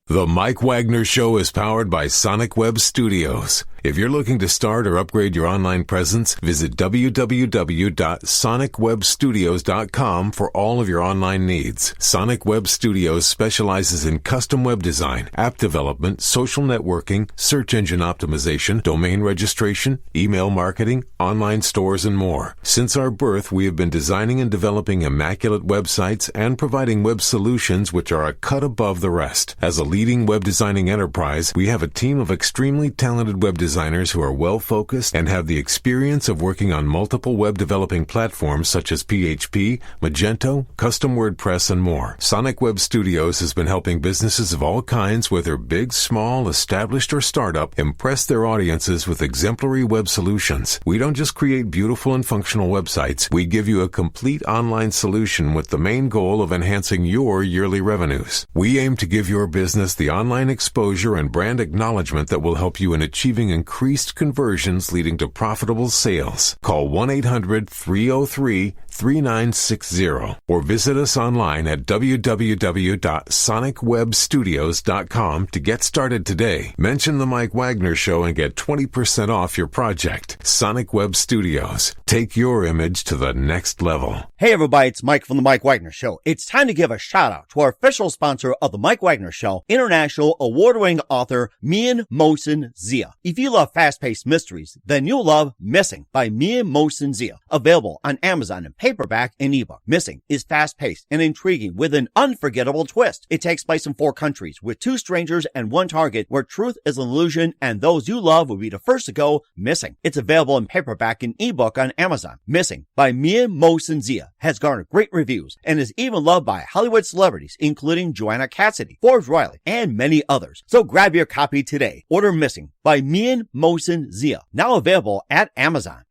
The Mike Wagner Show is powered by Sonic Web Studios. If you're looking to start or upgrade your online presence, visit www.sonicwebstudios.com for all of your online needs. Sonic Web Studios specializes in custom web design, app development, social networking, search engine optimization, domain registration, email marketing, online stores, and more. Since our birth, we have been designing and developing immaculate websites and providing web solutions which are a cut above the rest. As a leading web designing enterprise, we have a team of extremely talented web designers who are well-focused and have the experience of working on multiple web developing platforms such as PHP, Magento, custom WordPress, and more. Sonic Web Studios has been helping businesses of all kinds, whether big, small, established, or startup, impress their audiences with exemplary web solutions. We don't just create beautiful and functional websites. We give you a complete online solution with the main goal of enhancing your yearly revenues. We aim to give your business the online exposure and brand acknowledgement that will help you in achieving increased conversions leading to profitable sales. Call 1-800-303-3960 or visit us online at www.sonicwebstudios.com to get started today. Mention the Mike Wagner Show and get 20% off your project. Sonic Web Studios. Take your image to the next level. Hey everybody, it's Mike from the Mike Wagner Show. It's time to give a shout out to our official sponsor of the Mike Wagner Show, international award-winning author Mian Mohsen Zia. If you love fast-paced mysteries, then you'll love Missing by Mian Mohsen Zia, available on Amazon in paperback and ebook. Missing is fast-paced and intriguing with an unforgettable twist. It takes place in 4 countries with 2 strangers and 1 target where truth is an illusion and those you love will be the first to go missing. It's available in paperback and ebook on Amazon. Missing by Mian Mohsen Zia has garnered great reviews and is even loved by Hollywood celebrities including Joanna Cassidy, Forbes Riley, and many others. So grab your copy today. Order Missing by Mian Mohsen Zia, now available at Amazon.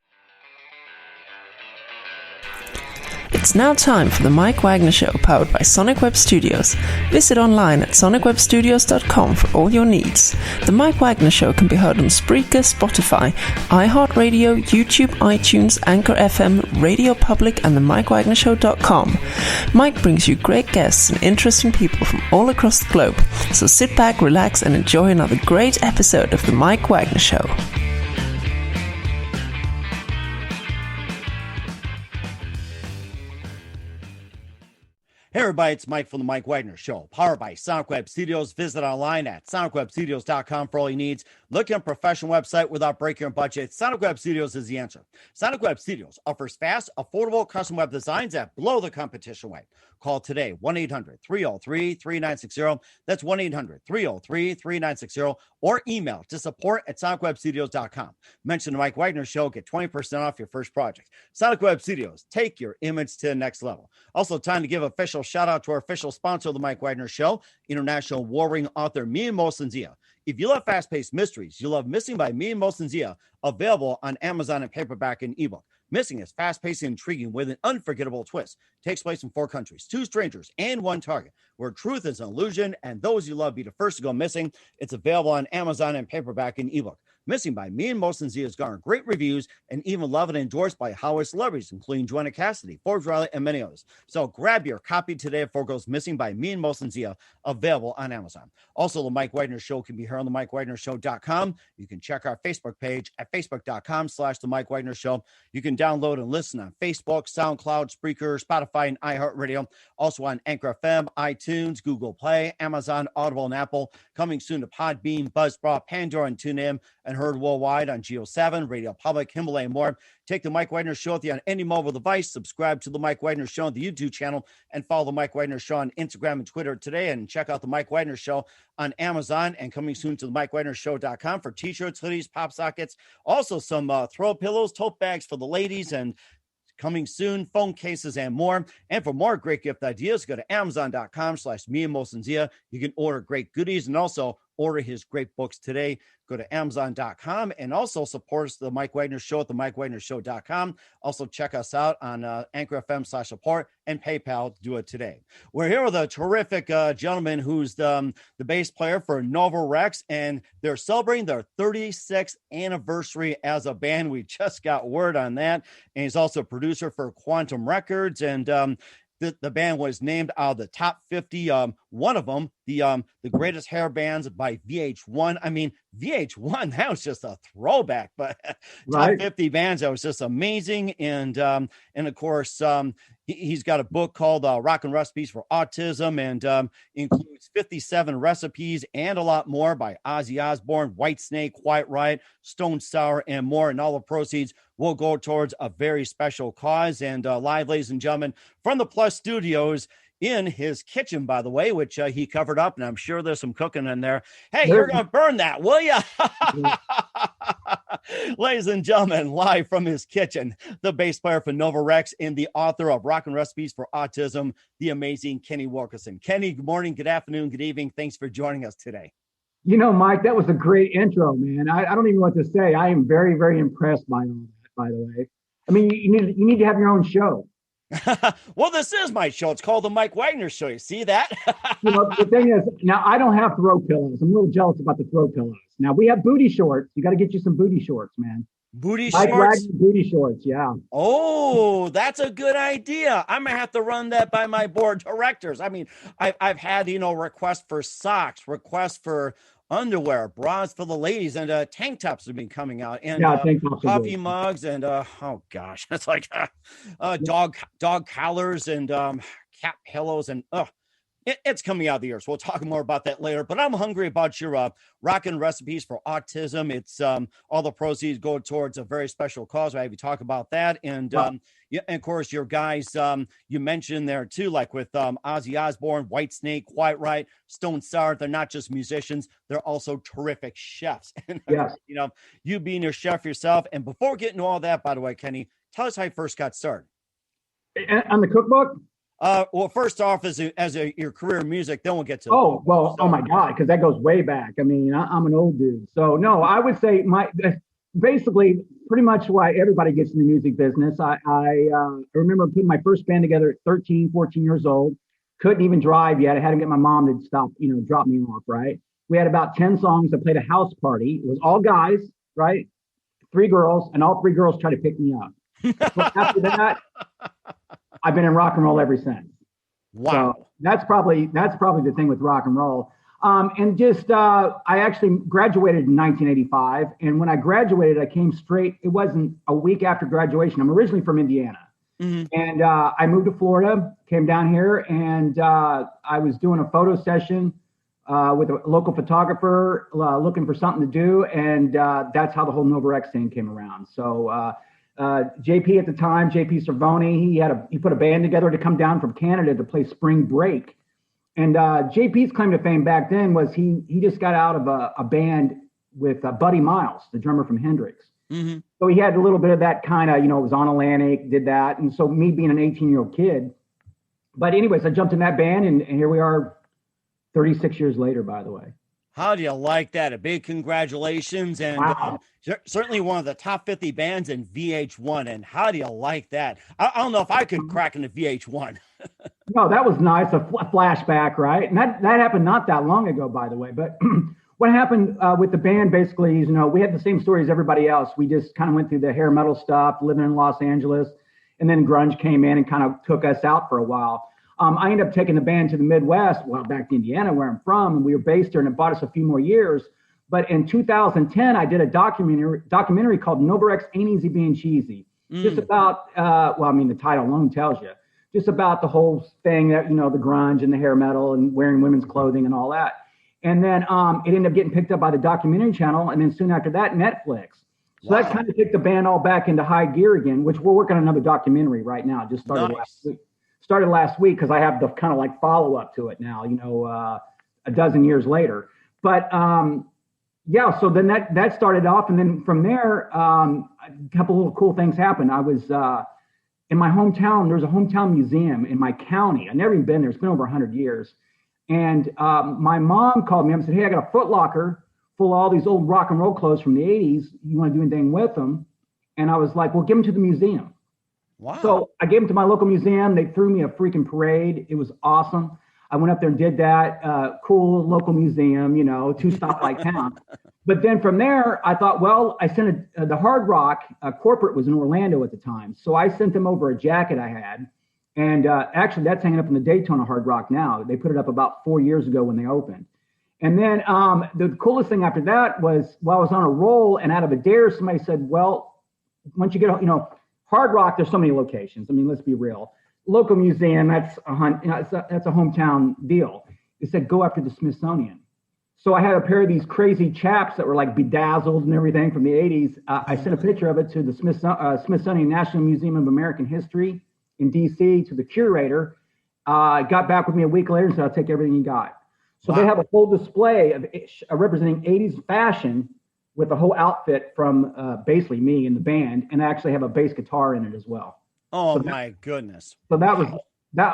It's now time for the Mike Wagner Show, powered by Sonic Web Studios. Visit online at sonicwebstudios.com for all your needs. The Mike Wagner Show can be heard on Spreaker, Spotify, iHeartRadio, YouTube, iTunes, Anchor FM, Radio Public, and the MikeWagnerShow.com. Mike brings you great guests and interesting people from all across the globe. So sit back, relax, and enjoy another great episode of the Mike Wagner Show. Hey everybody, it's Mike from the Mike Wagner Show, powered by Sonic Web Studios. Visit online at sonicwebstudios.com for all your needs. Look at a professional website without breaking your budget. Sonic Web Studios is the answer. Sonic Web Studios offers fast, affordable custom web designs that blow the competition away. Call today, 1-800-303-3960. That's 1-800-303-3960. Or email to support@sonicwebstudios.com. Mention the Mike Wagner Show. Get 20% off your first project. Sonic Web Studios. Take your image to the next level. Also, time to give official shout out to our official sponsor of the Mike Wagner Show, international warring author Mian Mohsen Zia. If you love fast-paced mysteries, you love Missing by Mian Mohsen Zia, available on Amazon in paperback and ebook. Missing is fast-paced and intriguing with an unforgettable twist. Takes place in 4 countries, 2 strangers, and 1 target, where truth is an illusion and those you love be the first to go missing. It's available on Amazon in paperback and ebook. Missing by Mian Mohsen Zia has garnered great reviews and even loved and endorsed by Hollywood celebrities, including Joanna Cassidy, Forbes Riley, and many others. So grab your copy today before it goes missing by Mian Mohsen Zia, available on Amazon. Also, the Mike Wagner Show can be heard on the MikeWagnerShow.com. You can check our Facebook page at facebook.com/the Mike Wagner Show. You can download and listen on Facebook, SoundCloud, Spreaker, Spotify, and iHeartRadio. Also on Anchor FM, iTunes, Google Play, Amazon, Audible, and Apple. Coming soon to Podbean, Buzzsprout, Pandora, and TuneIn, and heard worldwide on Geo7, Radio Public, Himalaya, and more. Take the Mike Wagner Show with you on any mobile device. Subscribe to the Mike Wagner Show on the YouTube channel, and follow the Mike Wagner Show on Instagram and Twitter today. And check out the Mike Wagner Show on Amazon, and coming soon to the MikeWagnerShow.com for t-shirts, hoodies, pop sockets. Also some throw pillows, tote bags for the ladies, and coming soon, phone cases and more. And for more great gift ideas, go to Amazon.com/Mian Mohsen Zia. You can order great goodies and also order his great books today. Go to Amazon.com and also support us, the Mike Wagner Show at the MikeWagnerShow.com. Also check us out on Anchor FM/support and PayPal to do it today. We're here with a terrific gentleman who's the bass player for Novarex, and they're celebrating their 36th anniversary as a band. We just got word on that. And he's also a producer for Quantum Records, and the band was named out of the top 50 One of them, the greatest hair bands by VH1. I mean, VH1, that was just a throwback, but Right. top 50 bands, that was just amazing. And of course, he's got a book called Rockin Recipes for Autism, and includes 57 recipes and a lot more by Ozzyosbourne, Whitesnake, Quietriot, Stone Sour, and more. And all the proceeds will go towards a very special cause. And live, ladies and gentlemen, from the Plus Studios in his kitchen, by the way, which he covered up, and I'm sure there's some cooking in there. Hey, you're going to burn that, will you? Ladies and gentlemen, live from his kitchen, the bass player for Novarex and the author of Rockin Recipes for Autism, the amazing Kenny Wilkerson. Kenny, good morning, good afternoon, good evening. Thanks for joining us today. You know, Mike, that was a great intro, man. I don't even know what to say. I am very, very impressed by all that, by the way. I mean, you need to have your own show. Well, this is my show. It's called the Mike Wagner Show. You see that? You know, the thing is, now I don't have throw pillows. I'm a little jealous about the throw pillows. Now we have booty shorts. You got to get you some booty shorts, man. Booty Mike shorts? Wagner booty shorts, yeah. Oh, that's a good idea. I'm gonna have to run that by my board of directors. I mean, I've had, requests for socks, requests for underwear, bras for the ladies, and tank tops have been coming out, and tank tops coffee mugs, and oh gosh, it's like dog collars and cat pillows, and it's coming out of the earth. So we'll talk more about that later. But I'm hungry about your Rockin Recipes for Autism. It's all the proceeds go towards a very special cause. I have you talk about that, and yeah, and of course your guys you mentioned there too, like with Ozzyosbourne, Whitesnake, Quietriot, Stone Sour. They're not just musicians; they're also terrific chefs. And yes. You being a chef yourself. And before we get into all that, by the way, Kenny, tell us how you first got started. On the cookbook? Well, first off, as your career in music, then we'll get to. Oh my God, because that goes way back. I mean, I'm an old dude. So no, I would say basically pretty much why everybody gets in the music business. I remember putting my first band together at 13, 14 years old. Couldn't even drive yet. I had to get my mom to stop, drop me off, right? We had about 10 songs. I played a house party. It was all guys, right? 3 girls, and all 3 girls tried to pick me up. So after that, I've been in rock and roll ever since. Wow. So that's probably the thing with rock and roll. And just, I actually graduated in 1985. And when I graduated, I came straight. It wasn't a week after graduation. I'm originally from Indiana. Mm-hmm. And I moved to Florida, came down here, and I was doing a photo session with a local photographer looking for something to do. And that's how the whole Novarex thing came around. So JP at the time, JP Cervoni, he put a band together to come down from Canada to play Spring Break. And JP's claim to fame back then was he just got out of a band with Buddy Miles, the drummer from Hendrix. Mm-hmm. So he had a little bit of that kind of, it was on Atlantic, did that. And so me being an 18-year-old kid. But anyways, I jumped in that band, and here we are 36 years later, by the way. How do you like that? A big congratulations. And wow. Certainly one of the top 50 bands in VH1. And how do you like that? I don't know if I could crack into VH1. No, that was nice. A flashback, right? And that happened not that long ago, by the way. But what happened with the band basically is, we had the same story as everybody else. We just kind of went through the hair metal stuff, living in Los Angeles. And then grunge came in and kind of took us out for a while. I ended up taking the band to the Midwest, back to Indiana, where I'm from, and we were based there, and it bought us a few more years. But in 2010, I did a documentary called Novarex Ain't Easy Being Cheesy. Just about, the title alone tells you, just about the whole thing that, the grunge and the hair metal and wearing women's clothing and all that. And then it ended up getting picked up by the documentary channel, and then soon after that, Netflix. So that kind of kicked the band all back into high gear again, which we're working on another documentary right now. It just started last week because I have the kind of like follow up to it now, a dozen years later. But so then that started off. And then from there, a couple little cool things happened. I was in my hometown. There's a hometown museum in my county. I've never even been there. It's been over 100 years. And my mom called me up and said, hey, I got a Foot Locker full of all these old rock and roll clothes from the 80s. You want to do anything with them? And I was like, well, give them to the museum. Wow. So I gave them to my local museum. They threw me a freaking parade. It was awesome. I went up there and did that. Cool local museum, 2-stoplight town. But then from there, I thought, well, I sent the Hard Rock corporate was in Orlando at the time. So I sent them over a jacket I had. And actually, that's hanging up in the Daytona Hard Rock now. They put it up about 4 years ago when they opened. And then the coolest thing after that was, while I was on a roll and out of a dare, somebody said, well, once you get, Hard Rock, there's so many locations. I mean, let's be real. Local museum, that's a hometown deal. They said, go after the Smithsonian. So I had a pair of these crazy chaps that were like bedazzled and everything from the 80s. I sent a picture of it to the Smithsonian National Museum of American History in DC, to the curator. Got back with me a week later and said, I'll take everything you got. So They have a whole display of representing 80s fashion with the whole outfit from basically me and the band, and I actually have a bass guitar in it as well. Oh, so my goodness. So that was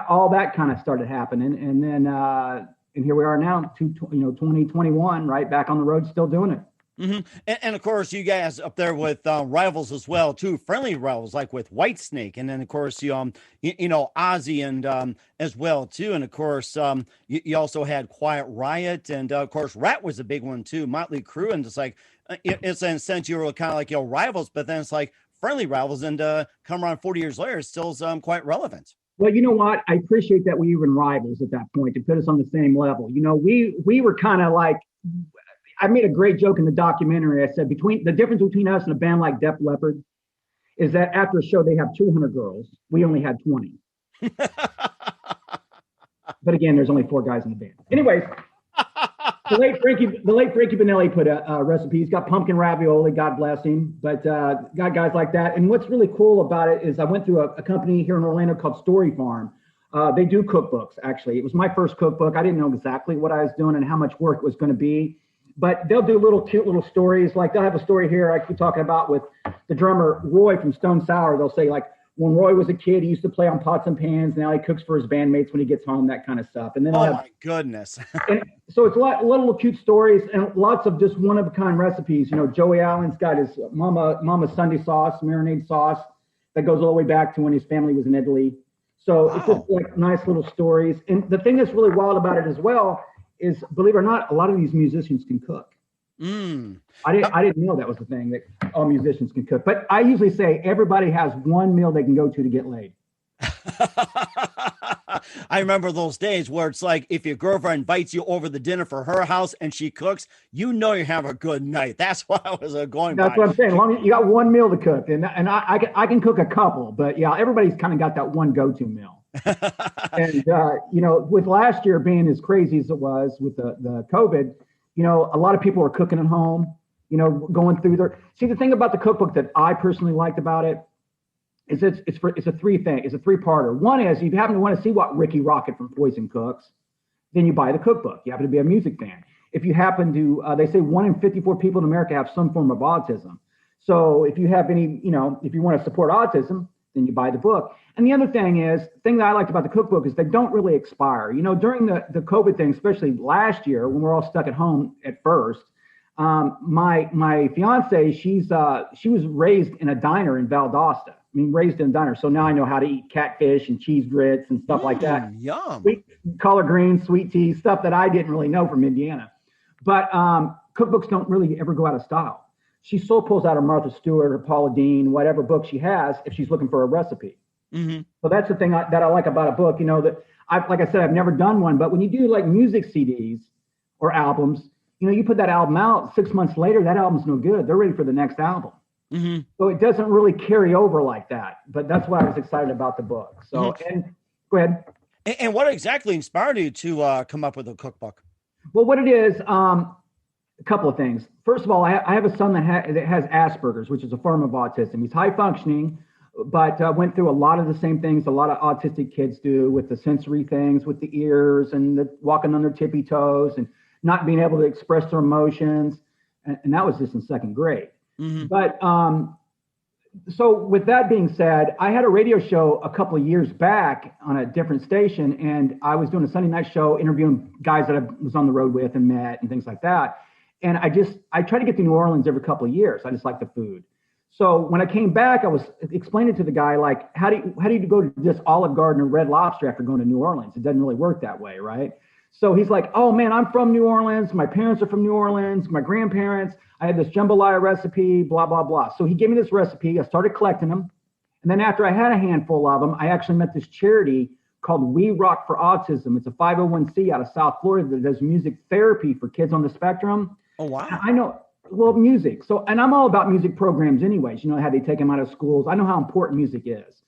all that kind of started happening. And then and here we are now, 2021, right back on the road, still doing it. Mm-hmm. And of course, you guys up there with rivals as well, too, friendly rivals like with Whitesnake, and then of course you Ozzy and as well too, and of course you also had Quietriot, and of course Rat was a big one too, Motley Crue, and just like it's in a sense you were kind of like rivals, but then it's like friendly rivals, and come around 40 years later, it's still quite relevant. Well, you know what? I appreciate that we were rivals at that point to put us on the same level. We were kind of like. I made a great joke in the documentary. I said the difference between us and a band like Def Leppard is that after a show they have 200 girls. We only had 20. But again, there's only 4 guys in the band. Anyways, the late Frankie Benelli put a recipe. He's got pumpkin ravioli, God bless him. But got guys like that. And what's really cool about it is I went through a company here in Orlando called Story Farm. They do cookbooks, actually. It was my first cookbook. I didn't know exactly what I was doing and how much work it was going to be. But they'll do cute little stories. Like they'll have a story here I keep talking about with the drummer Roy from Stone Sour. They'll say like, when Roy was a kid, he used to play on pots and pans. Now he cooks for his bandmates when he gets home, that kind of stuff. And then my goodness. And so it's a lot of little cute stories and lots of just one of a kind recipes. Joey Allen's got his Mama's Sunday sauce, marinade sauce that goes all the way back to when his family was in Italy. So It's just like nice little stories. And the thing that's really wild about it as well is, believe it or not, a lot of these musicians can cook. I didn't know that was the thing, that all musicians can cook. But I usually say everybody has one meal they can go to get laid. I remember those days where it's like, if your girlfriend invites you over the dinner for her house and she cooks, you have a good night. That's why I was going That's what I'm saying. As long as you got one meal to cook, and I can cook a couple, but yeah, everybody's kind of got that one go-to meal. And with last year being as crazy as it was with the COVID, a lot of people are cooking at home, going through their. See, the thing about the cookbook that I personally liked about it is it's a three-parter. One is, if you happen to want to see what Ricky Rocket from Poison cooks, then you buy the cookbook. You happen to be a music fan. If you happen to, they say 1 in 54 people in America have some form of autism. So if you have any, if you want to support autism, then you buy the book. And the other thing that I liked about the cookbook is they don't really expire. During the COVID thing, especially last year when we're all stuck at home at first, my fiance, she was raised in a diner in Valdosta. Raised in a diner. So now I know how to eat catfish and cheese grits and stuff like that. Yum. Sweet collard greens, sweet tea, stuff that I didn't really know from Indiana. But cookbooks don't really ever go out of style. She still pulls out a Martha Stewart or Paula Deen, whatever book she has, if she's looking for a recipe. Mm-hmm. So that's the thing that I like about a book, that like I said, I've never done one, but when you do like music CDs or albums, you put that album out 6 months later, that album's no good. They're ready for the next album. Mm-hmm. So it doesn't really carry over like that, but that's why I was excited about the book. So, And go ahead. And what exactly inspired you to come up with a cookbook? Well, what it is, a couple of things. First of all, I have a son that has Asperger's, which is a form of autism. He's high functioning, but went through a lot of the same things a lot of autistic kids do with the sensory things, with the ears and the walking on their tippy toes and not being able to express their emotions. And that was just in second grade. Mm-hmm. But so with that being said, I had a radio show a couple of years back on a different station, and I was doing a Sunday night show interviewing guys that I was on the road with and met and things like that. And I try to get to New Orleans every couple of years. I just like the food. So when I came back, I was explaining to the guy, like, how do you go to this Olive Garden or Red Lobster after going to New Orleans? It doesn't really work that way, right? So he's like, oh man, I'm from New Orleans. My parents are from New Orleans. My grandparents. I had this jambalaya recipe, blah, blah, blah. So he gave me this recipe. I started collecting them. And then after I had a handful of them, I actually met this charity called We Rock for Autism. It's a 501c out of South Florida that does music therapy for kids on the spectrum. Oh, wow. And I know, well, music. So, and I'm all about music programs anyways, you know, how they take them out of schools. I know how important music is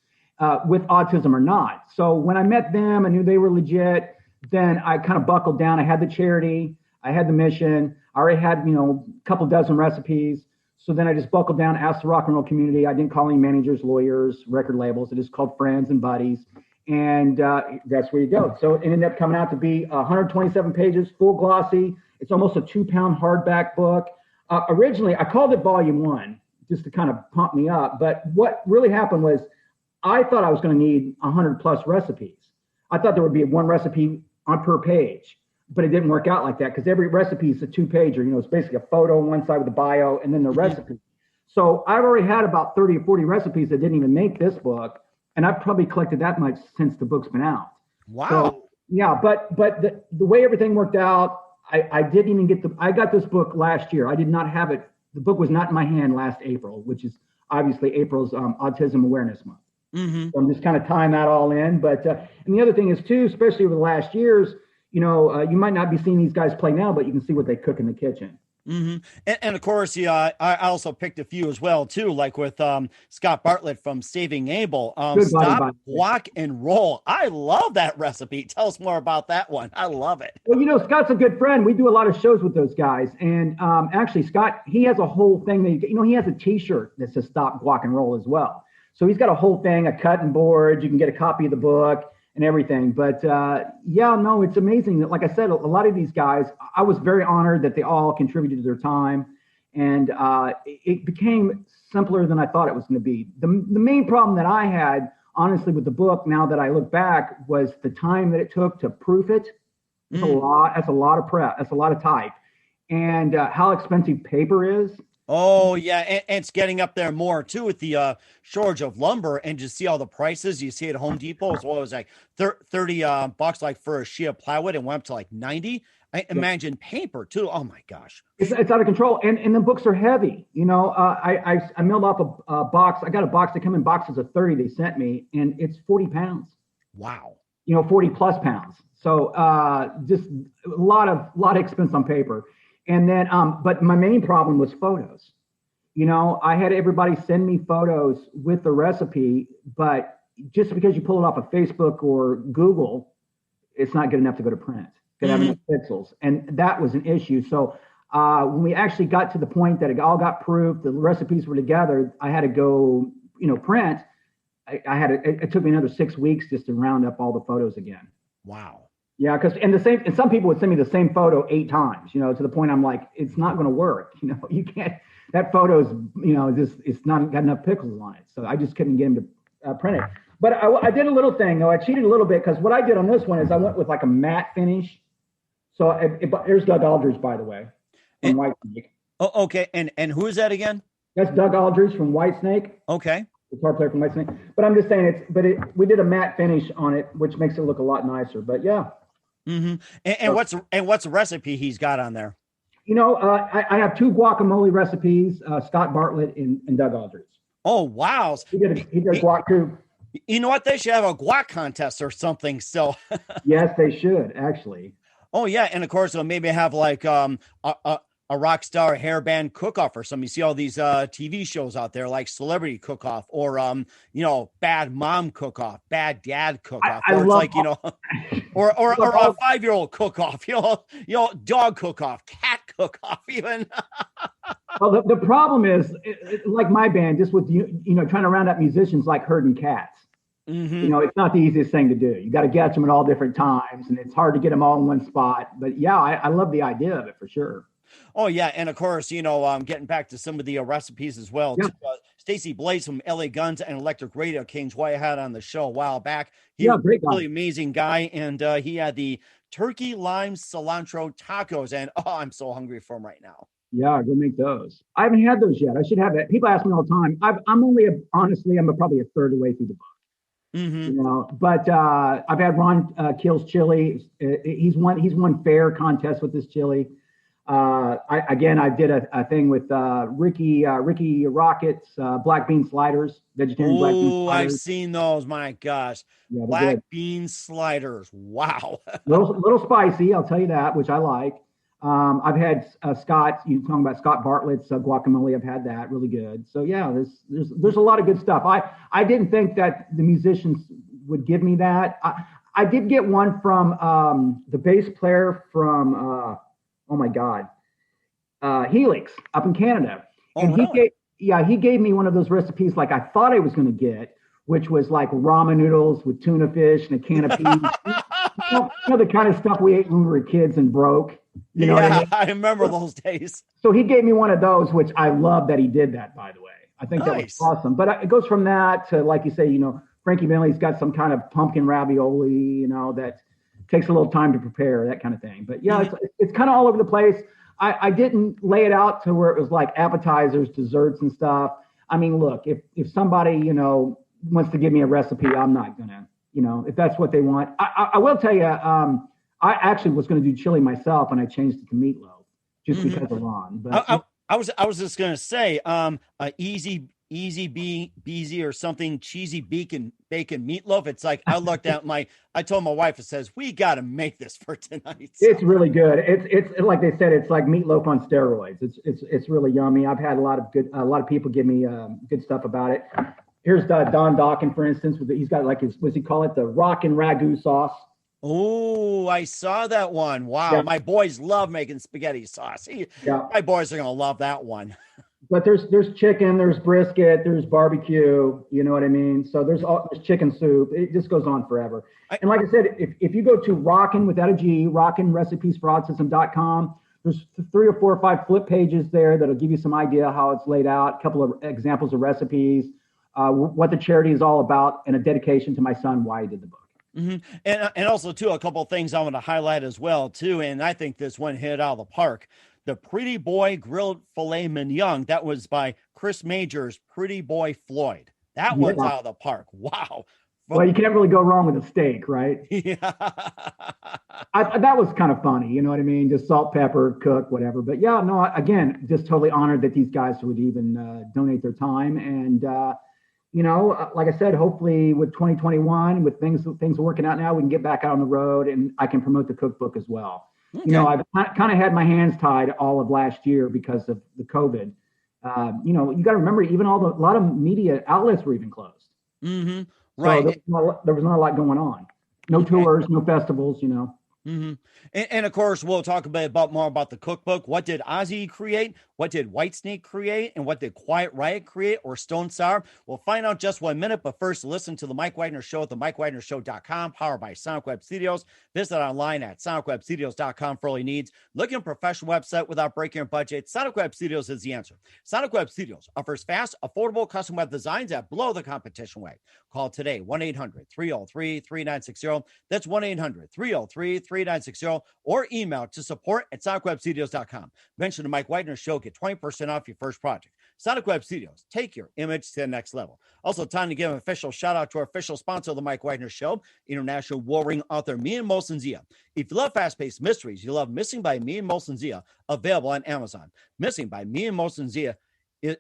with autism or not. So when I met them, I knew they were legit. Then I kind of buckled down. I had the charity, I had the mission. I already had, you know, a couple dozen recipes. So then I just buckled down, asked the rock and roll community. I didn't call any managers, lawyers, record labels. I just called friends and buddies. And that's where you go. So it ended up coming out to be 127 pages, full glossy. It's almost a 2-pound hardback book. Originally, I called it Volume 1 just to kind of pump me up. But what really happened was I thought I was going to need 100 plus recipes. I thought there would be one recipe on per page, but it didn't work out like that because every recipe is a 2-pager. You know, it's basically a photo on one side with the bio and then the recipe. So I've already had about 30 or 40 recipes that didn't even make this book. And I've probably collected that much since the book's been out. Wow. So, yeah, but the way everything worked out, I didn't even I got this book last year. I did not have it. The book was not in my hand last April, which is obviously April's Autism Awareness Month. Mm-hmm. So I'm just kind of tying that all in. But, and the other thing is too, especially over the last years, you know, you might not be seeing these guys play now, but you can see what they cook in the kitchen. Mm-hmm. And of course, yeah, I also picked a few as well too, like with Scott Bartlett from Saving Abel. Stop, Walk, and Roll. I love that recipe. Tell us more about that one. I love it. Well, you know, Scott's a good friend. We do a lot of shows with those guys, and actually, Scott, he has a whole thing that you know, he has a T-shirt that says "Stop, Walk, and Roll" as well. So he's got a whole thing, a cutting board. You can get a copy of the book and everything. But yeah, no, it's amazing that, like I said, a lot of these guys, I was very honored that they all contributed their time, and it became simpler than I thought it was going to be. The main problem that I had, honestly, with the book, now that I look back, was the time that it took to proof it. That's a lot. That's a lot of prep. That's a lot of type, and how expensive paper is. Oh, yeah. And it's getting up there more, too, with the shortage of lumber. And just see all the prices you see at Home Depot. As well as like 30 bucks, like for a sheet of plywood, and went up to like 90. I imagine paper, too. Oh, my gosh. It's out of control. And the books are heavy. You know, I mailed off a box. I got a box. They come in boxes of 30 they sent me, and it's 40 pounds. Wow. You know, 40 plus pounds. So just a lot of expense on paper. And then, but my main problem was photos. You know, I had everybody send me photos with the recipe, but just because you pull it off of Facebook or Google, it's not good enough to go to print. Could have enough pixels, and that was an issue. So when we actually got to the point that it all got proofed, the recipes were together, I had to go, you know, print. It took me another 6 weeks just to round up all the photos again. Wow. Yeah, and some people would send me the same photo 8 times, you know, to the point I'm like, it's not going to work. You know, you can't, that photo's, you know, just, it's not got enough pixels on it. So I just couldn't get him to print it. But I did a little thing though. I cheated a little bit because what I did on this one is I went with like a matte finish. So here's Doug Aldridge, by the way, from Whitesnake. Oh, okay. And who is that again? That's Doug Aldridge from Whitesnake. Okay. Guitar player from Whitesnake. But I'm just saying we did a matte finish on it, which makes it look a lot nicer. But yeah. Mm-hmm. And what's the recipe he's got on there? You know, I have 2 guacamole recipes, Scott Bartlett and Doug Aldridge. Oh, wow. He did guac too. You know what? They should have a guac contest or something. So yes, they should actually. Oh yeah. And of course, they'll maybe have like a rock star hairband cook-off or something. You see all these TV shows out there like Celebrity Cook-Off or you know, Bad Mom Cook-Off, Bad Dad Cook-Off. I or it's love like, you know, or a 5-year-old cook-off, you know, dog cook-off, cat cook-off even. Well, the problem is like my band, just with you know, trying to round up musicians like herding cats. Mm-hmm. You know, it's not the easiest thing to do. You got to catch them at all different times, and it's hard to get them all in one spot. But yeah, I love the idea of it for sure. Oh yeah, and of course, you know, getting back to some of the recipes as well. Yeah. Stacy Blaze from LA Guns and Electric Radio Kings, who I had on the show a while back. He's Yeah, a great guy. really amazing guy, and he had the turkey lime cilantro tacos, and oh, I'm so hungry for them right now. Yeah, go make those. I haven't had those yet. I should have it. People ask me all the time. I'm only honestly, I'm probably a third of the way through the book. Mm-hmm. You know, but I've had Ron Kill's chili. He's won fair contest with this chili. I did a thing with Ricky Rockets, black bean sliders, vegetarian black bean Oh, I've sliders. seen those. My gosh. Yeah, they're Black good. bean sliders. Wow. Little spicy, I'll tell you that, which I like. I've had Scott. You talking about Scott Bartlett's guacamole? I've had that, really good. So yeah, there's a lot of good stuff. I didn't think that the musicians would give me that. I did get one from the bass player from oh my God, Helix up in Canada, and really? he gave me one of those recipes like I thought I was going to get, which was like ramen noodles with tuna fish and a can of peas. you know the kind of stuff we ate when we were kids and broke. You know what I mean? I remember those days. So he gave me one of those, which I love that he did that, by the way. I think that was awesome. But it goes from that to, like you say, Frankie Bentley's got some kind of pumpkin ravioli, that takes a little time to prepare, that kind of thing. But yeah, it's kind of all over the place. I didn't lay it out to where it was like appetizers, desserts and stuff. I mean, look, if somebody, wants to give me a recipe, I'm not gonna, if that's what they want. I will tell you, I actually was going to do chili myself, and I changed it to meatloaf just because of Ron. But I was just going to say, easy beezy or something, cheesy bacon meatloaf. It's like, I looked at I told my wife, it says, we got to make this for tonight. So. It's really good. It's like they said, it's like meatloaf on steroids. It's really yummy. I've had a lot of people give me good stuff about it. Here's Don Dawkin, for instance, he's got like what's he call it? The Rockin Ragu sauce. Oh, I saw that one. Wow. Yeah. My boys love making spaghetti sauce. My boys are going to love that one. But there's chicken, there's brisket, there's barbecue, you know what I mean? So there's chicken soup. It just goes on forever. And like I said, if you go to Rockin without a G, rockinreceipesforautism.com, there's 3 or 4 or 5 flip pages there that'll give you some idea how it's laid out, a couple of examples of recipes, what the charity is all about, and a dedication to my son, why he did the book. Mm-hmm. And also too, a couple of things I want to highlight as well too, and I think this one hit out of the park. The Pretty Boy Grilled Filet Mignon, that was by Chris Major's Pretty Boy Floyd. That one's out of the park. Wow. Well, you can't really go wrong with a steak, right? Yeah. That was kind of funny, you know what I mean? Just salt, pepper, cook, whatever. But yeah, no, again, just totally honored that these guys would even donate their time. And like I said, hopefully with 2021, with things working out now, we can get back out on the road and I can promote the cookbook as well. Okay. I've kind of had my hands tied all of last year because of the COVID. You got to remember, even a lot of media outlets were even closed. Mm-hmm. Right. So there was not a lot going on. No tours, no festivals, Mm-hmm. And of course, we'll talk more about the cookbook. What did Ozzy create? What did Whitesnake create? And what did Quietriot create or Stone Sour? We'll find out just 1 minute. But first, listen to the Mike Wagner Show at the MikeWagnerShow.com, powered by Sonic Web Studios. Visit online at SonicWebStudios.com for all your needs. Looking for a professional website without breaking your budget? Sonic Web Studios is the answer. Sonic Web Studios offers fast, affordable custom web designs that blow the competition away. Call today, 1-800-303-3960. That's 1-800-303-3960. Or email to support@sonicwebstudios.com. Mention the Mike Wagner Show. Get 20% off your first project. Sonic Web Studios. Take your image to the next level. Also, time to give an official shout out to our official sponsor of the Mike Wagner Show, international war ring author Mian Molson Zia. If you love fast-paced mysteries, you love Missing by Mian Molson Zia, available on Amazon. Missing by Mian Molson Zia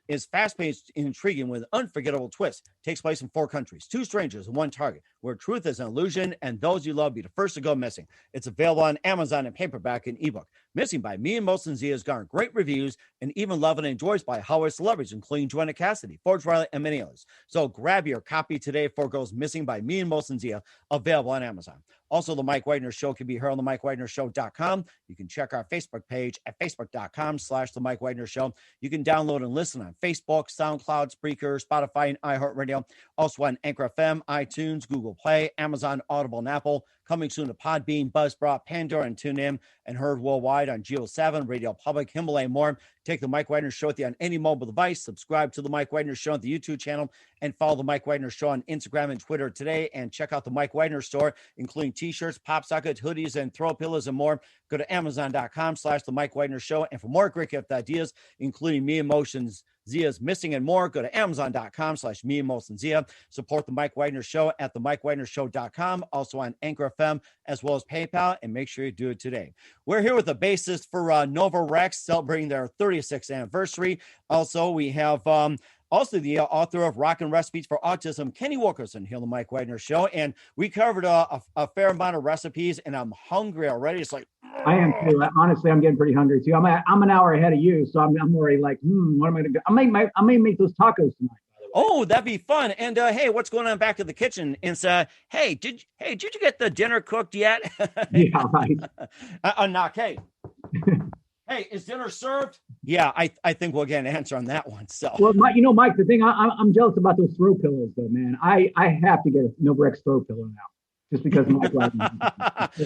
is fast-paced and intriguing with an unforgettable twist. Takes place in 4 countries, 2 strangers and 1 target, where truth is an illusion and those you love be the first to go missing. It's available on Amazon in paperback and ebook. Missing by Mian Molson Zia has garnered great reviews and even loved and enjoyed by Hollywood celebrities, including Joanna Cassidy, Forge Riley, and many others. So grab your copy today before it goes missing by Mian Molson Zia, available on Amazon. Also, the Mike Wagner Show can be heard on the MikeWagnerShow.com. You can check our Facebook page at Facebook.com/The Mike Wagner Show. You can download and listen on Facebook, SoundCloud, Spreaker, Spotify, and iHeartRadio. Also on Anchor FM, iTunes, Google Play, Amazon, Audible, and Apple. Coming soon to Podbean, Buzzsprout, Pandora, and TuneIn, and heard worldwide on Geo 7, Radio Public, Himalaya, and more. Take the Mike Wagner Show with you on any mobile device. Subscribe to the Mike Wagner Show on the YouTube channel, and follow the Mike Wagner Show on Instagram and Twitter today. And check out the Mike Wagner Store, including T-shirts, pop sockets, hoodies, and throw pillows and more. Go to Amazon.com/the Mike Wagner Show, and for more great gift ideas, including Me Emotions Zia's Missing and More. Go to amazon.com/me, Most, and Zia. Support the Mike Wagner Show at themikewagnershow.com, also on Anchor FM, as well as PayPal, and make sure you do it today. We're here with the bassist for Novarex, celebrating their 36th anniversary. Also, we have also the author of Rockin Recipes for Autism, Kenny Wilkerson, here on the Mike Wagner Show. And we covered a fair amount of recipes, and I'm hungry already. It's like, I am too. Honestly, I'm getting pretty hungry too. I'm an hour ahead of you, so I'm already like, what am I gonna do? I may make those tacos tonight. Oh, that'd be fun. And hey, what's going on back at the kitchen? And hey, did you get the dinner cooked yet? Yeah, right. Knock. Hey. Hey, is dinner served? Yeah, I think we'll get an answer on that one. So, well, Mike, the thing I'm jealous about those throw pillows, though, man. I have to get a Novarex throw pillow now, just because of Mike.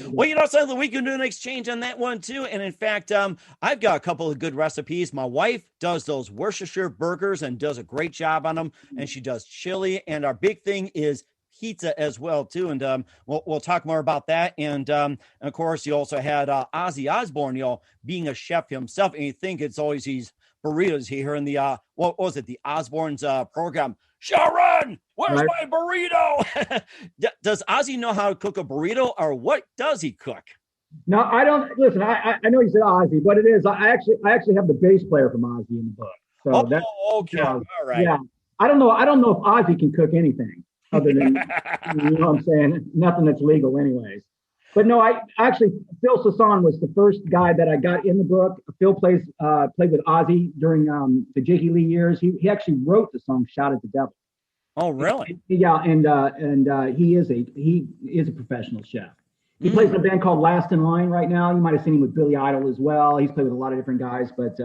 Well, something we can do an exchange on that one too. And in fact, I've got a couple of good recipes. My wife does those Worcestershire burgers and does a great job on them, and she does chili. And our big thing is pizza as well too, and we'll talk more about that. And of course, you also had Ozzyosbourne, being a chef himself, and you think it's always these burritos here in the what was it, the Osbourne's program? Sharon, where's my burrito? Does Ozzy know how to cook a burrito, or what does he cook? No, I don't. Listen, I know you said Ozzy, but it is. I actually have the bass player from Ozzy in the book. So okay, all right. Yeah, I don't know if Ozzy can cook anything other than, you know what I'm saying, nothing that's legal anyways. But no, I actually, Phil Sasson was the first guy that I got in the book. Phil played with Ozzy during the Jiggy Lee years. He actually wrote the song "Shout at the Devil." Oh, really? Yeah, and he is a professional chef. He plays in a band called Last in Line right now. You might have seen him with Billy Idol as well. He's played with a lot of different guys, but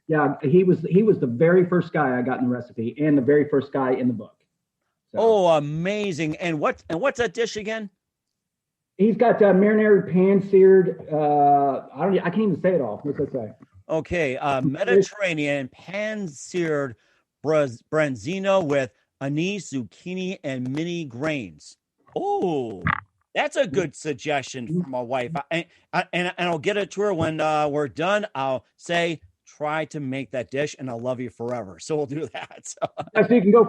yeah, he was the very first guy I got in the recipe, and the very first guy in the book. So. Oh, amazing! And what's that dish again? He's got marinara pan-seared. I can't even say it all. What's that say? Okay, Mediterranean pan-seared branzino with anise, zucchini, and mini grains. Oh, that's a good suggestion for my wife. And I'll get it to her when we're done. I'll say, try to make that dish, and I'll love you forever. So we'll do that. So you can go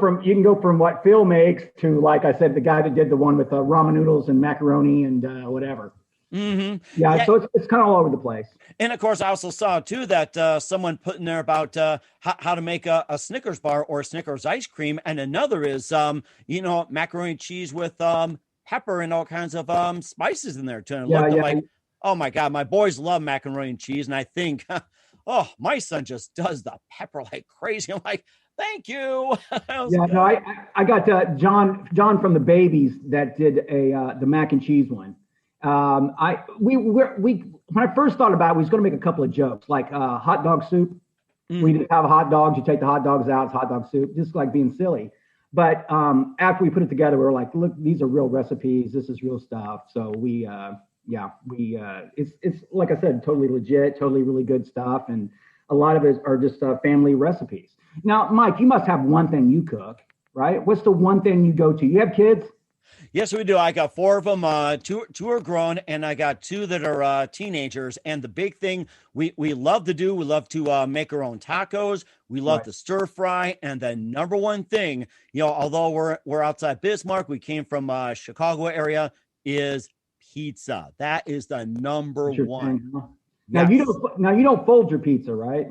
from what Phil makes to, like I said, the guy that did the one with ramen noodles and macaroni and whatever. Mm-hmm. Yeah, so it's kind of all over the place. And of course, I also saw too that someone put in there about how to make a Snickers bar or Snickers ice cream, and another is macaroni and cheese with pepper and all kinds of spices in there too. And like, oh my God, my boys love macaroni and cheese, and I think. Oh, my son just does the pepper like crazy. I'm like, thank you. I got John from the Babies that did the mac and cheese one. When I first thought about it, we was going to make a couple of jokes, like hot dog soup. We just have hot dogs. You take the hot dogs out, it's hot dog soup, just like being silly. But after we put it together, we were like, look, these are real recipes. This is real stuff. So it's like I said, totally legit, totally really good stuff, and a lot of it are just family recipes. Now, Mike, you must have one thing you cook, right? What's the one thing you go to? You have kids? Yes, we do. I got 4 of them. Two are grown, and I got 2 that are teenagers. And the big thing we love to do, we love to make our own tacos. We love to stir fry, and the number one thing, although we're outside Bismarck, we came from Chicago area, is pizza. That is the number one. Now you don't fold your pizza, right?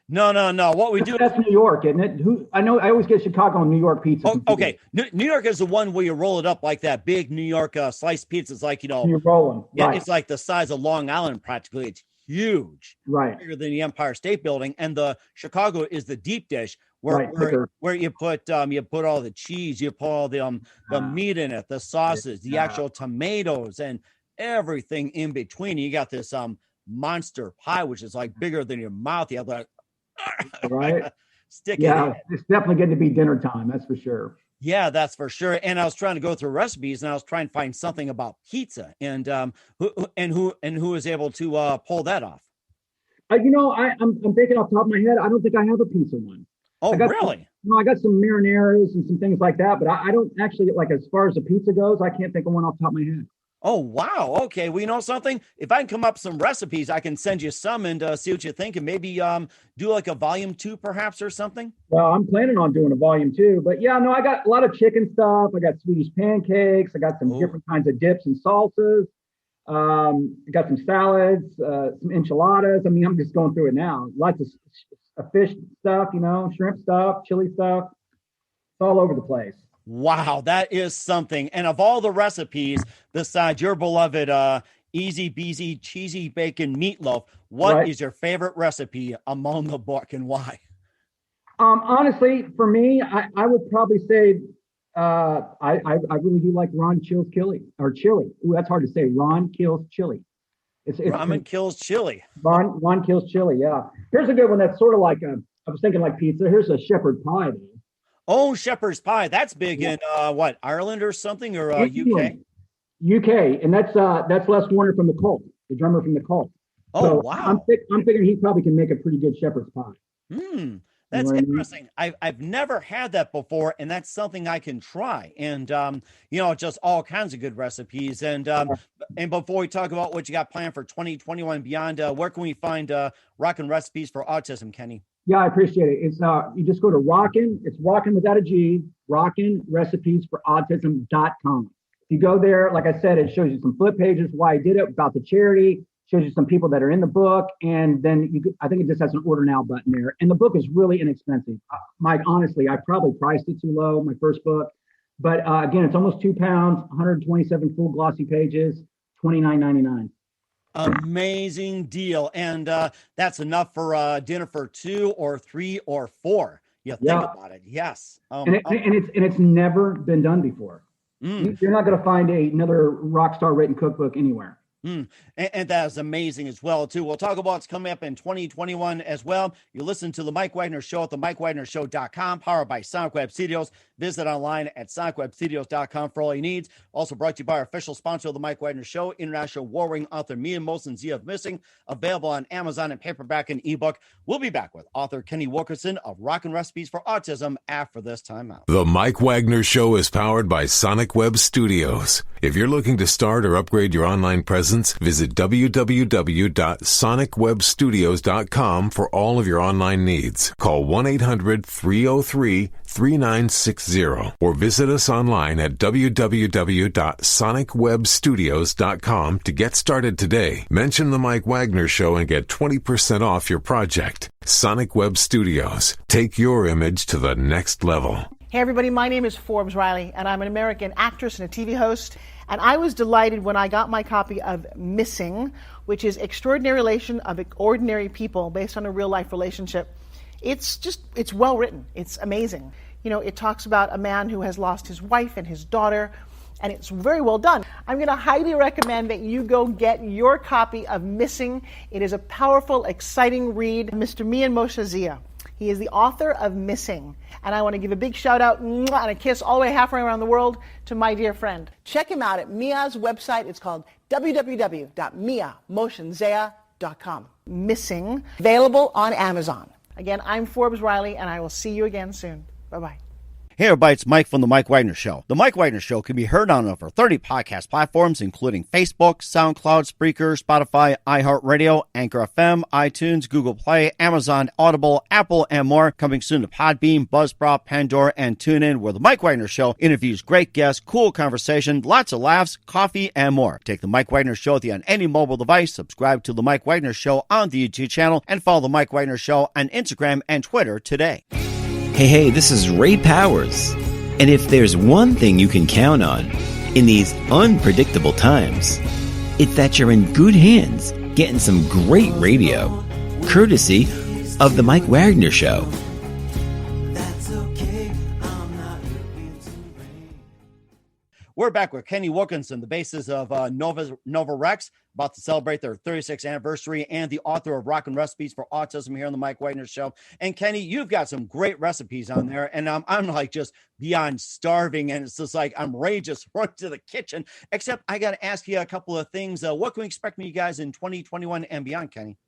No. What we do? That's New York, isn't it? I know. I always get Chicago and New York pizza. Oh, okay, New York is the one where you roll it up like that big New York sliced pizza. It's like you're rolling. Yeah, right. It's like the size of Long Island practically. It's huge, right? Bigger than the Empire State Building. And the Chicago is the deep dish. Where you put all the cheese, you put all the meat in it, the sauces, the actual tomatoes, and everything in between. You got this monster pie, which is like bigger than your mouth. You have like stick it in. It's definitely getting to be dinner time. That's for sure. Yeah, that's for sure. And I was trying to go through recipes, and I was trying to find something about pizza, and who was able to pull that off. I'm thinking off the top of my head. I don't think I have a pizza one. Oh, really? I got some marinaras and some things like that, but I don't actually, like, as far as the pizza goes, I can't think of one off the top of my head. Oh, wow. Okay. Well, you know something? If I can come up with some recipes, I can send you some and see what you think, and maybe do like a volume 2 perhaps or something. Well, I'm planning on doing a volume 2, but yeah, no, I got a lot of chicken stuff. I got Swedish pancakes. I got some Oh, different kinds of dips and salsas. I got some salads, some enchiladas. I mean, I'm just going through it now. Lots of fish stuff, shrimp stuff, chili stuff. It's all over the place. wow. That is something. And of all the recipes, besides your beloved easy beasy cheesy bacon meatloaf, what is your favorite recipe among the book and why? Honestly, for me, I would probably say I really do like Ron Kills chili or chili. Ooh, that's hard to say. Ron Kills chili. It's Ramen kills chili. Ron Kills chili. Yeah. Here's a good one. That's sort of like I was thinking like pizza. Here's a shepherd pie. Oh, shepherd's pie. That's big in what, Ireland or something, or UK? UK, and that's Les Warner from the Cult, the drummer from the Cult. Oh, So wow. I'm figuring he probably can make a pretty good shepherd's pie. That's what I mean? interesting. I've never had that before, and that's something I can try. And just all kinds of good recipes. And before we talk about what you got planned for 2021 and beyond, where can we find Rockin Recipes for Autism, Kenny? Yeah, I appreciate it. It's you just go to Rockin. It's Rockin without a G. Rockinreceipesforautism.com. If you go there, like I said, it shows you some flip pages, why I did it, about the charity, shows you some people that are in the book, and then I think it just has an order now button there. And the book is really inexpensive. Mike, honestly, I probably priced it too low, my first book. But again, it's almost 2 pounds, 127 full glossy pages, $29.99. Amazing deal. And that's enough for dinner for 2 or 3 or 4. You think about it. Yes. And it's never been done before. You're not going to find another rock star written cookbook anywhere. And that is amazing as well, too. We'll talk about what's coming up in 2021 as well. You listen to The Mike Wagner Show at themikewagnershow.com, powered by Sonic Web Studios. Visit online at sonicwebstudios.com for all your needs. Also brought to you by our official sponsor of The Mike Wagner Show, international war-ring author Mia Molson Z of Missing, available on Amazon and paperback and ebook. We'll be back with author Kenny Wilkerson of Rockin Recipes for Autism after this time out. The Mike Wagner Show is powered by Sonic Web Studios. If you're looking to start or upgrade your online presence, visit www.sonicwebstudios.com for all of your online needs. Call 1-800-303-3960 or visit us online at www.sonicwebstudios.com to get started today. Mention The Mike Wagner Show and get 20% off your project. Sonic Web Studios. Take your image to the next level. Hey everybody, my name is Forbes Riley, and I'm an American actress and a TV host. And I was delighted when I got my copy of Missing, which is Extraordinary Relation of Ordinary People based on a real-life relationship. It's well written. It's amazing. It talks about a man who has lost his wife and his daughter, and it's very well done. I'm going to highly recommend that you go get your copy of Missing. It is a powerful, exciting read. Mr. Mian Moshe Zia. He is the author of Missing. And I want to give a big shout out and a kiss all the way halfway around the world to my dear friend. Check him out at Mia's website. It's called www.miamotionzea.com. Missing, available on Amazon. Again, I'm Forbes Riley, and I will see you again soon. Bye-bye. Hey everybody, it's Mike from The Mike Wagner Show. The Mike Wagner Show can be heard on over 30 podcast platforms, including Facebook, SoundCloud, Spreaker, Spotify, iHeartRadio, Anchor FM, iTunes, Google Play, Amazon, Audible, Apple, and more. Coming soon to Podbean, Buzzsprout, Pandora, and TuneIn, where The Mike Wagner Show interviews great guests, cool conversation, lots of laughs, coffee, and more. Take The Mike Wagner Show with you on any mobile device, subscribe to The Mike Wagner Show on the YouTube channel, and follow The Mike Wagner Show on Instagram and Twitter today. Hey, this is Ray Powers. And if there's one thing you can count on in these unpredictable times, it's that you're in good hands getting some great radio, courtesy of The Mike Wagner Show. We're back with Kenny Wilkerson, the basis of novarex, about to celebrate their 36th anniversary, and the author of Rockin Recipes for Autism here on the Mike Wagner Show. And Kenny, you've got some great recipes on there, and I'm like just beyond starving, and it's just like I'm ready to just run to the kitchen. Except I got to ask you a couple of things. What can we expect from you guys in 2021 and beyond, Kenny?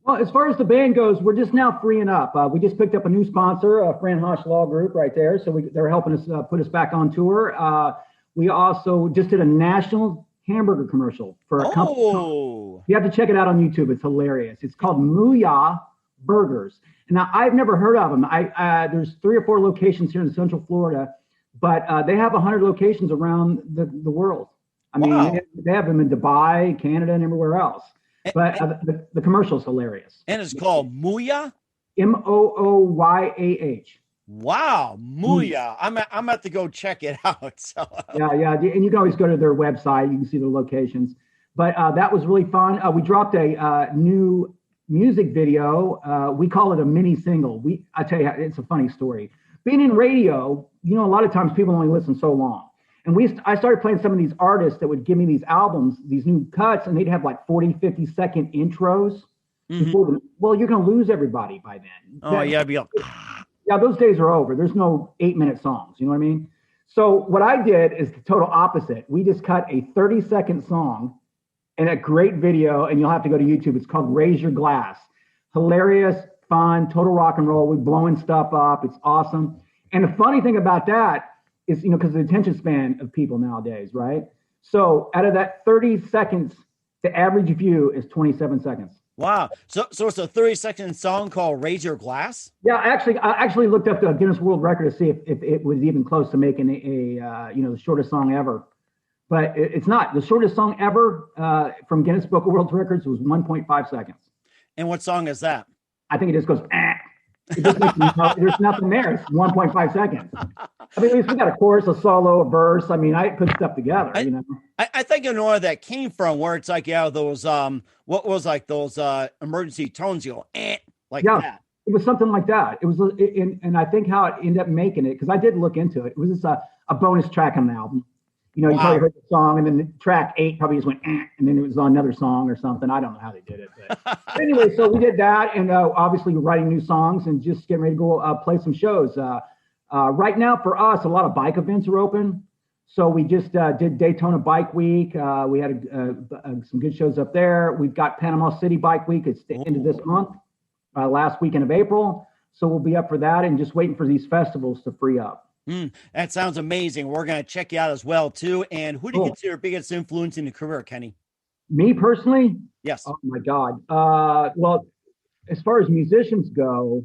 Well, as far as the band goes, we're just now freeing up. We just picked up a new sponsor, Fran Hosh Law Group, right there. So they're helping us put us back on tour. We also just did a national hamburger commercial for a company. Oh, You have to check it out on YouTube. It's hilarious. It's called Mooyah Burgers. Now, I've never heard of them. There's 3 or 4 locations here in Central Florida, but they have 100 locations around the world. I mean, wow. they have them in Dubai, Canada, and everywhere else. But the commercial is hilarious. And it's called Mooyah? Mooyah. Wow, Mooyah. I'm gonna have to go check it out. So, Yeah. And you can always go to their website. You can see the locations. But that was really fun. We dropped a new music video. We call it a mini single. I tell you, it's a funny story. Being in radio, a lot of times people only listen so long. And I started playing some of these artists that would give me these albums, these new cuts, and they'd have like 40, 50-second intros. mm-hmm. Well, you're going to lose everybody by then. Oh, yeah, be like, Yeah, those days are over. There's no 8-minute songs. You know what I mean? So what I did is the total opposite. We just cut a 30-second song and a great video, and you'll have to go to YouTube. It's called Raise Your Glass. Hilarious, fun, total rock and roll. We're blowing stuff up. It's awesome. And the funny thing about that is, because the attention span of people nowadays, right? So out of that 30 seconds, the average view is 27 seconds. wow. So it's a 30-second song called Raise Your Glass? Yeah, I actually looked up the Guinness World Record to see if it was even close to making the shortest song ever. But it's not. The shortest song ever from Guinness Book of World Records was 1.5 seconds. And what song is that? I think it just goes, It just makes there's nothing there. It's 1.5 seconds. I mean, at least we got a chorus, a solo, a verse. I mean, I put stuff together, I think I know where that came from, where it's like, those, what was like those emergency tones, like that. It was something like that. It was, and I think how it ended up making it, because I did look into it. It was just a bonus track on the album. You probably heard the song, and then the track 8 probably just went, and then it was on another song or something. I don't know how they did it. But anyway, so we did that, and obviously we're writing new songs and just getting ready to go play some shows. Right now, for us, a lot of bike events are open. So we just did Daytona Bike Week. We had some good shows up there. We've got Panama City Bike Week. It's the end of this month, last weekend of April. So we'll be up for that and just waiting for these festivals to free up. That sounds amazing. We're going to check you out as well, too. And who do you consider your biggest influence in your career, Kenny? Me personally? Yes. Oh, my God. Well, as far as musicians go,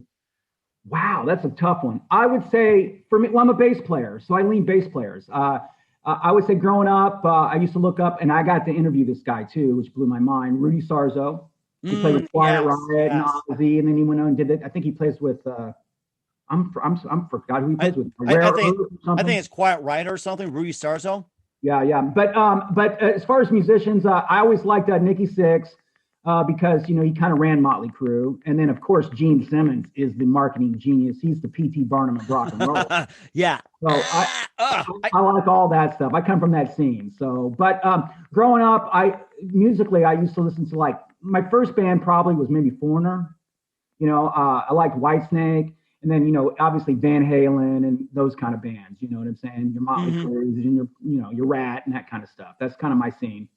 wow, that's a tough one. I would say, for me, I'm a bass player, so I lean bass players. I would say growing up, I used to look up, and I got to interview this guy, too, which blew my mind, Rudy Sarzo. He played with Quietriot and Ozzy, and then he went on and did it. I think he plays with... I'm forgot who he plays with. I think it's Quietriot or something. Rudy Sarzo. Yeah. But as far as musicians, I always liked Nikki Sixx because he kind of ran Motley Crue, and then of course Gene Simmons is the marketing genius. He's the P.T. Barnum of rock and roll. Yeah. So I like all that stuff. I come from that scene. So, but growing up, musically I used to listen to my first band probably was maybe Foreigner. I liked Whitesnake. And then, obviously Van Halen and those kind of bands, you know what I'm saying? Your Motley Crues and your Rat and that kind of stuff. That's kind of my scene.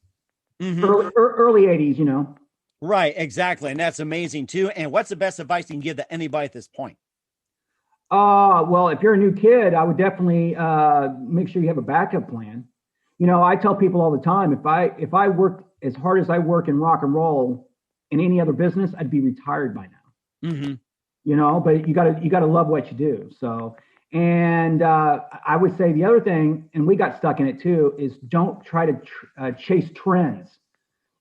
Early 80s, Right, exactly. And that's amazing too. And what's the best advice you can give to anybody at this point? Well, if you're a new kid, I would definitely make sure you have a backup plan. I tell people all the time, if I worked as hard as I work in rock and roll in any other business, I'd be retired by now. But you gotta love what you do. So, and I would say the other thing, and we got stuck in it too, is don't try to chase trends.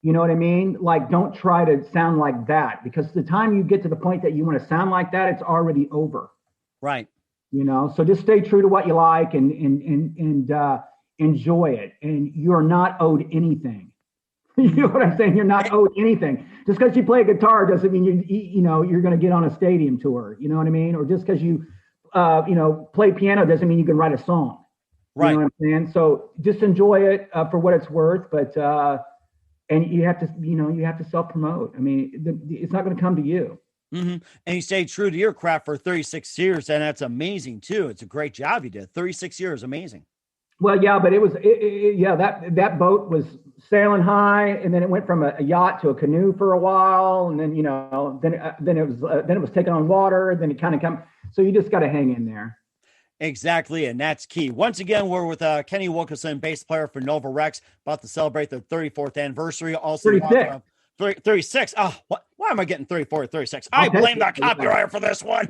You know what I mean? Like, don't try to sound like that, because the time you get to the point that you want to sound like that, it's already over. Right. So just stay true to what you like and enjoy it. And you're not owed anything. You know what I'm saying? You're not owed anything. Just because you play a guitar doesn't mean you're going to get on a stadium tour. You know what I mean? Or just because you play piano doesn't mean you can write a song. Right. You know what I'm saying? So just enjoy it for what it's worth. But and you have to self-promote. I mean, it's not going to come to you. And you stayed true to your craft for 36 years, and that's amazing too. It's a great job you did. 36 years, amazing. Well, yeah, but it was, that boat was sailing high, and then it went from a yacht to a canoe for a while, and then then it was taking on water, then it kind of come. So you just got to hang in there. Exactly, and that's key. Once again, we're with Kenny Wilkerson, bass player for Novarex, about to celebrate their 34th anniversary. Also, 36. Oh, what? Why am I getting 34 or 36? I blame the copywriter for this one.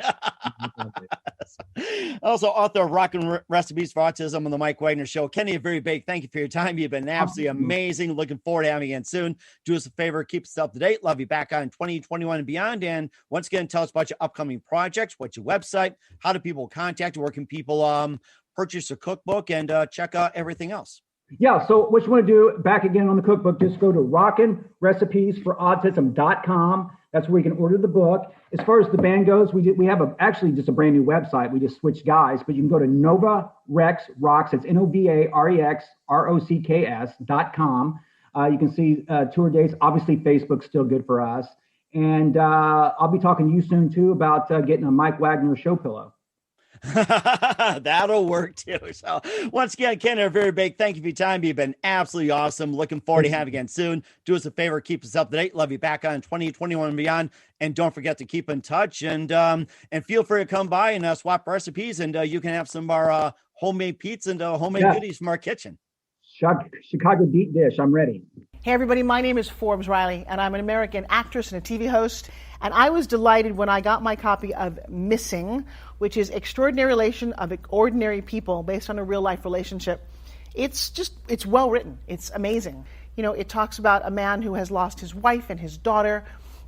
Also, author of Rockin Recipes for Autism on the Mike Wagner Show. Kenny, a very big thank you for your time. You've been absolutely amazing. Looking forward to having you again soon. Do us a favor, keep us up to date. Love you back on 2021 and beyond. And once again, tell us about your upcoming projects. What's your website? How do people contact you? Where can people purchase a cookbook and check out everything else? Yeah, so what you want to do, back again on the cookbook, just go to rockinreceipesforautism.com. That's where you can order the book. As far as the band goes, we have actually just a brand new website. We just switched guys, but you can go to novarex, rocks, it's novarexrocks.com. You can see tour dates. Obviously, Facebook's still good for us. And I'll be talking to you soon, too, about getting a Mike Wagner show pillow. That'll work too. So once again, Ken, a very big thank you for your time. You've been absolutely awesome. Looking forward to having you again soon. Do us a favor, keep us up to date. Love you back on 2021 and beyond. And don't forget to keep in touch and feel free to come by and swap recipes, and you can have some of our homemade pizza and homemade goodies from our kitchen. Chicago deep dish. I'm ready. Hey everybody, my name is Forbes Riley, and I'm an American actress and a TV host. And I was delighted when I got my copy of Missing, which is Extraordinary Relation of Ordinary People based on a real life relationship. It's well written. It's amazing. You know, it talks about a man who has lost his wife and his daughter,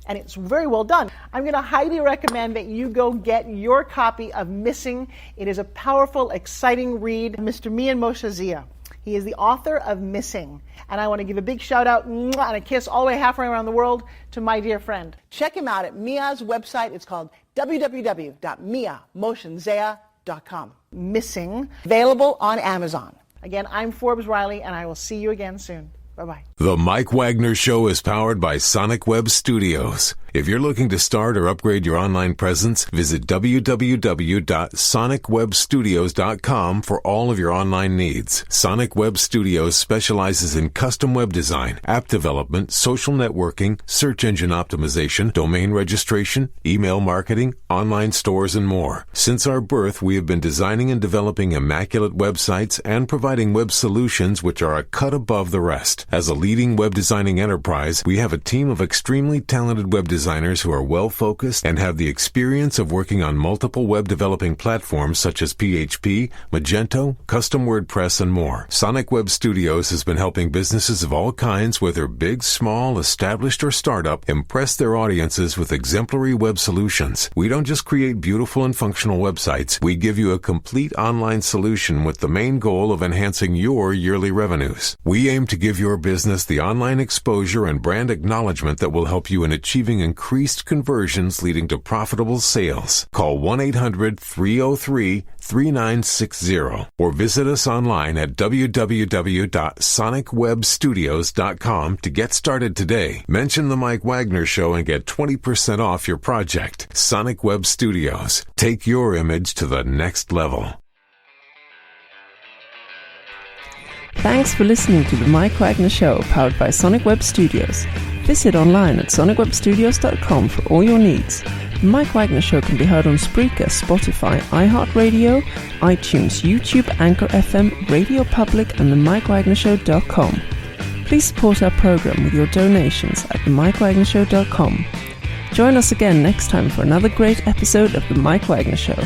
and it's very well done. I'm going to highly recommend that you go get your copy of Missing. It is a powerful, exciting read. Mr. Mian Moshe Zia. He is the author of Missing. And I want to give a big shout out and a kiss all the way halfway around the world to my dear friend. Check him out at Mia's website. It's called www.miamoshenzea.com. Missing, available on Amazon. Again, I'm Forbes Riley, and I will see you again soon. Bye-bye. The Mike Wagner Show is powered by Sonic Web Studios. If you're looking to start or upgrade your online presence, visit www.sonicwebstudios.com for all of your online needs. Sonic Web Studios specializes in custom web design, app development, social networking, search engine optimization, domain registration, email marketing, online stores, and more. Since our birth, we have been designing and developing immaculate websites and providing web solutions which are a cut above the rest. As a leading web designing enterprise, we have a team of extremely talented web designers who are well-focused and have the experience of working on multiple web developing platforms such as PHP, Magento, Custom WordPress, and more. Sonic Web Studios has been helping businesses of all kinds, whether big, small, established, or startup, impress their audiences with exemplary web solutions. We don't just create beautiful and functional websites. We give you a complete online solution with the main goal of enhancing your yearly revenues. We aim to give your business the online exposure and brand acknowledgement that will help you in achieving increased conversions leading to profitable sales. Call 1-800-303-3960 or visit us online at www.sonicwebstudios.com to get started today. Mention the Mike Wagner Show and get 20% off your project. Sonic Web Studios. Take your image to the next level. Thanks for listening to the Mike Wagner Show, powered by Sonic Web Studios. Visit online at sonicwebstudios.com for all your needs. The Mike Wagner Show can be heard on Spreaker, Spotify, iHeartRadio, iTunes, YouTube, Anchor FM, Radio Public, and themikewagnershow.com. Please support our program with your donations at themikewagnershow.com. Join us again next time for another great episode of The Mike Wagner Show.